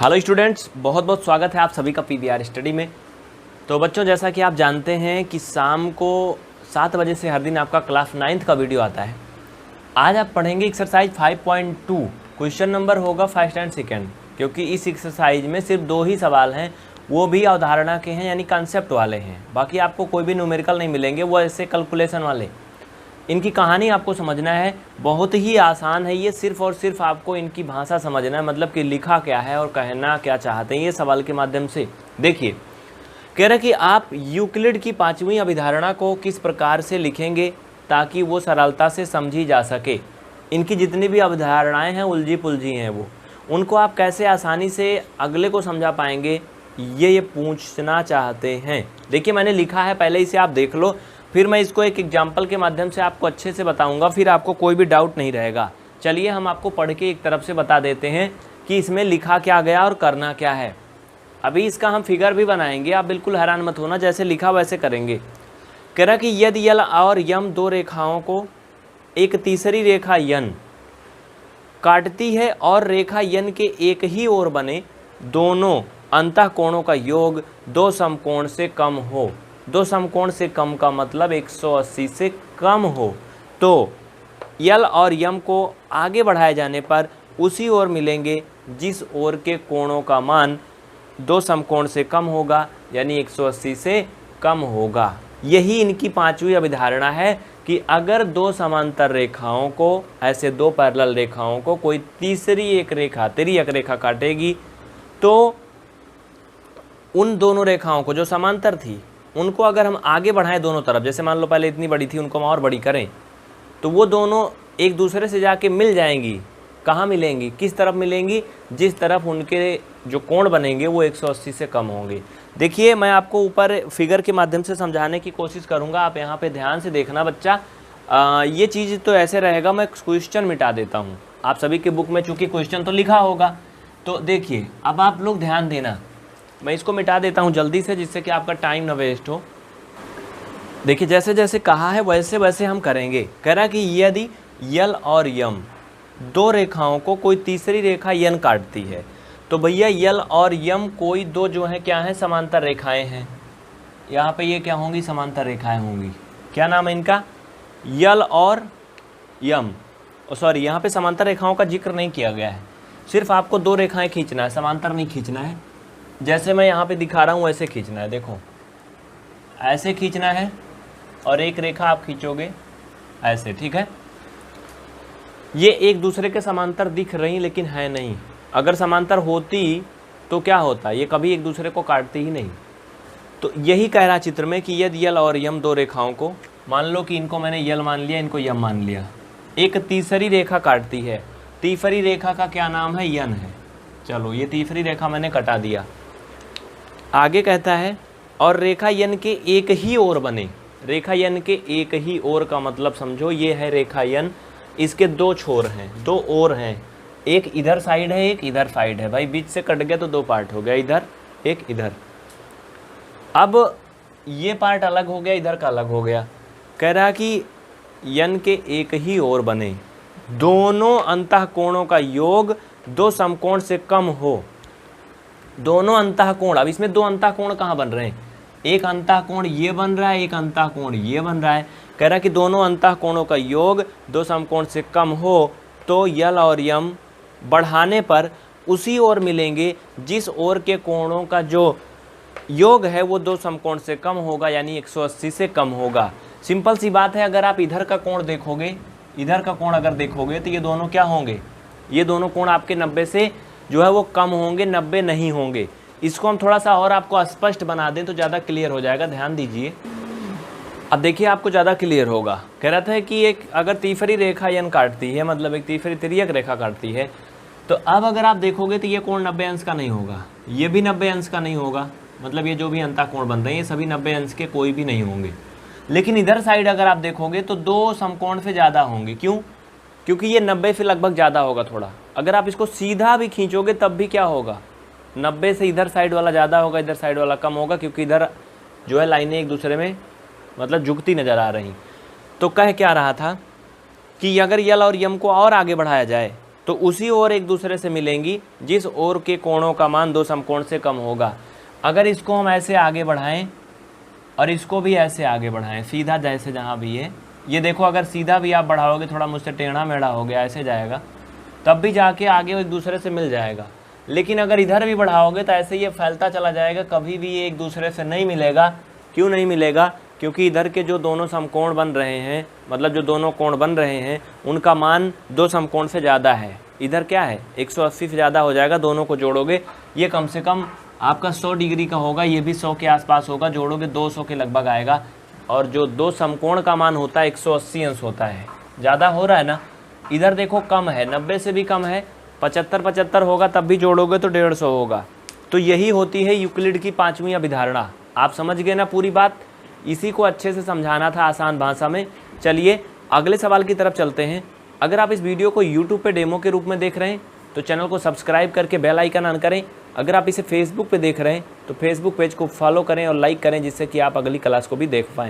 Hello students, बहुत बहुत स्वागत है आप सभी का पीवीआर स्टडी में। तो बच्चों, जैसा कि आप जानते हैं कि शाम को 7 बजे से हर दिन आपका क्लास 9th का वीडियो आता है। आज आप पढ़ेंगे एक्सरसाइज 5.2। क्वेश्चन नंबर होगा फर्स्ट एंड सेकेंड, क्योंकि इस एक्सरसाइज में सिर्फ 2 ही सवाल हैं, वो भी अवधारणा के हैं यानी कॉन्सेप्ट वाले हैं। बाकी आपको कोई भी न्यूमेरिकल नहीं मिलेंगे, वो ऐसे कैलकुलेशन वाले। इनकी कहानी आपको समझना है, बहुत ही आसान है ये। सिर्फ और सिर्फ आपको इनकी भाषा समझना है, मतलब कि लिखा क्या है और कहना क्या चाहते हैं ये सवाल के माध्यम से। देखिए, कह रहा कि आप यूक्लिड की 5वीं अभिधारणा को किस प्रकार से लिखेंगे ताकि वो सरलता से समझी जा सके। इनकी जितनी भी अवधारणाएं हैं उलझी पुलझी हैं, वो उनको आप कैसे आसानी से अगले को समझा पाएंगे, ये पूछना चाहते हैं। देखिए, मैंने लिखा है, पहले इसे आप देख लो, फिर मैं इसको एक एग्जाम्पल के माध्यम से आपको अच्छे से बताऊंगा, फिर आपको कोई भी डाउट नहीं रहेगा। चलिए हम आपको पढ़ के एक तरफ से बता देते हैं कि इसमें लिखा क्या गया और करना क्या है। अभी इसका हम फिगर भी बनाएंगे, आप बिल्कुल हैरान मत होना, जैसे लिखा वैसे करेंगे। कह रहा कि यदि यल और यम 2 रेखाओं को एक तीसरी रेखा यन काटती है और रेखा यन के एक ही ओर बने दोनों अंतःकोणों का योग 2 समकोण से कम हो। 2 समकोण से कम का मतलब 180 से कम हो, तो यल और यम को आगे बढ़ाए जाने पर उसी ओर मिलेंगे जिस ओर के कोणों का मान 2 समकोण से कम होगा, यानी 180 से कम होगा। यही इनकी 5वीं अभिधारणा है कि अगर 2 समांतर रेखाओं को, ऐसे 2 पैरेलल रेखाओं को कोई तीसरी एक रेखा, तिर्यक रेखा काटेगी, तो उन दोनों रेखाओं को जो समांतर थी उनको अगर हम आगे बढ़ाएं दोनों तरफ, जैसे मान लो पहले इतनी बड़ी थी, उनको हम और बड़ी करें, तो वो दोनों एक दूसरे से जाके मिल जाएंगी। कहाँ मिलेंगी, किस तरफ मिलेंगी? जिस तरफ उनके जो कोण बनेंगे वो 180 से कम होंगे। देखिए, मैं आपको ऊपर फिगर के माध्यम से समझाने की कोशिश करूँगा, आप यहाँ पे ध्यान से देखना बच्चा। ये चीज़ तो ऐसे रहेगा, मैं क्वेश्चन मिटा देता हूँ। आप सभी के बुक में चूँकि क्वेश्चन तो लिखा होगा, तो देखिए अब आप लोग ध्यान देना। मैं इसको मिटा देता हूं जल्दी से, जिससे कि आपका टाइम ना वेस्ट हो। देखिए, जैसे जैसे कहा है वैसे वैसे हम करेंगे। कह रहा कि यदि यल और यम 2 रेखाओं को कोई तीसरी रेखा यन काटती है, तो भैया यल और यम कोई 2 जो है क्या है, समांतर रेखाएं हैं। यहाँ पे ये क्या होंगी, समांतर रेखाएं होंगी। क्या नाम है इनका? यल और यम। सॉरी, यहाँ पे समांतर रेखाओं का जिक्र नहीं किया गया है, सिर्फ आपको 2 रेखाएं खींचना है, समांतर नहीं खींचना है। जैसे मैं यहाँ पे दिखा रहा हूँ वैसे खींचना है। देखो, ऐसे खींचना है और एक रेखा आप खींचोगे ऐसे, ठीक है। ये एक दूसरे के समांतर दिख रही लेकिन है नहीं। अगर समांतर होती तो क्या होता, ये कभी एक दूसरे को काटती ही नहीं। तो यही कह रहा चित्र में कि यदि यल और यम 2 रेखाओं को, मान लो कि इनको मैंने यल मान लिया, इनको यम मान लिया, एक तीसरी रेखा काटती है। तीसरी रेखा का क्या नाम है, यन है। चलो, ये तीसरी रेखा मैंने कटा दिया। आगे कहता है और रेखा यन के एक ही ओर बने। रेखा यन के एक ही ओर का मतलब समझो, ये है रेखा यन, इसके 2 छोर हैं, 2 ओर हैं। एक इधर साइड है, एक इधर साइड है। भाई बीच से कट गया तो 2 पार्ट हो गया, इधर एक इधर। अब ये पार्ट अलग हो गया, इधर का अलग हो गया। कह रहा कि यन के एक ही ओर बने दोनों अंतःकोणों का योग 2 समकोण से कम हो। दोनों अंतःकोण, अब इसमें 2 अंतःकोण कहाँ बन रहे हैं, एक अंतःकोण ये बन रहा है, एक अंतःकोण ये बन रहा है। कह रहा है कि दोनों अंतःकोणों का योग 2 समकोण से कम हो, तो यल और यम बढ़ाने पर उसी ओर मिलेंगे जिस ओर के कोणों का जो योग है वो 2 समकोण से कम होगा, यानी 180 से कम होगा। सिंपल सी बात है। अगर आप इधर का कोण देखोगे, इधर का कोण अगर देखोगे, तो ये दोनों क्या होंगे, ये दोनों कोण आपके 90 से जो है वो कम होंगे, 90 नहीं होंगे। इसको हम थोड़ा सा और आपको स्पष्ट बना दें तो ज़्यादा क्लियर हो जाएगा। ध्यान दीजिए, अब देखिए आपको ज़्यादा क्लियर होगा। कह रहा था कि एक अगर तीसरी रेखा यन काटती है, मतलब एक तीसरी तिर्यक रेखा काटती है, तो अब अगर आप देखोगे तो ये कोण 90 अंश का नहीं होगा, ये भी 90 अंश का नहीं होगा। मतलब ये जो भी अंतःकोण बन रहे हैं ये सभी 90 अंश के कोई भी नहीं होंगे। लेकिन इधर साइड अगर आप देखोगे तो 2 समकोण से ज़्यादा होंगे। क्यों? क्योंकि ये 90 से लगभग ज़्यादा होगा थोड़ा। अगर आप इसको सीधा भी खींचोगे तब भी क्या होगा, 90 से इधर साइड वाला ज़्यादा होगा, इधर साइड वाला कम होगा, क्योंकि इधर जो है लाइनें एक दूसरे में मतलब झुकती नज़र आ रही। तो कह क्या रहा था कि अगर यल और यम को और आगे बढ़ाया जाए तो उसी ओर एक दूसरे से मिलेंगी जिस ओर के कोणों का मान दो समकोण से कम होगा। अगर इसको हम ऐसे आगे बढ़ाएं और इसको भी ऐसे आगे बढ़ाएं, सीधा जैसे जहाँ भी है, ये देखो अगर सीधा भी आप बढ़ाओगे, थोड़ा मुझसे टेढ़ा मेढ़ा हो गया, ऐसे जाएगा, तब भी जाके आगे एक दूसरे से मिल जाएगा। लेकिन अगर इधर भी बढ़ाओगे तो ऐसे ये फैलता चला जाएगा, कभी भी ये एक दूसरे से नहीं मिलेगा। क्यों नहीं मिलेगा? क्योंकि इधर के जो दोनों समकोण बन रहे हैं, मतलब जो दोनों कोण बन रहे हैं, उनका मान दो समकोण से ज़्यादा है। इधर क्या है, 180 से ज़्यादा हो जाएगा। दोनों को जोड़ोगे ये कम से कम आपका 100 डिग्री का होगा, ये भी 100 के आसपास होगा, जोड़ोगे 200 के लगभग आएगा। और जो दो समकोण का मान होता है 180 अंश होता है। ज़्यादा हो रहा है ना, इधर देखो कम है, 90 से भी कम है, 75 होगा, तब भी जोड़ोगे तो 150 होगा। तो यही होती है यूक्लिड की पाँचवीं अभिधारणा। आप समझ गए ना पूरी बात? इसी को अच्छे से समझाना था आसान भाषा में। चलिए अगले सवाल की तरफ चलते हैं। अगर आप इस वीडियो को YouTube पे डेमो के रूप में देख रहे हैं तो चैनल को सब्सक्राइब करके बेल आइकन ऑन करें। अगर आप इसे फेसबुक पे देख रहे हैं तो फेसबुक पेज को फॉलो करें और लाइक करें, जिससे कि आप अगली क्लास को भी देख पाएँ।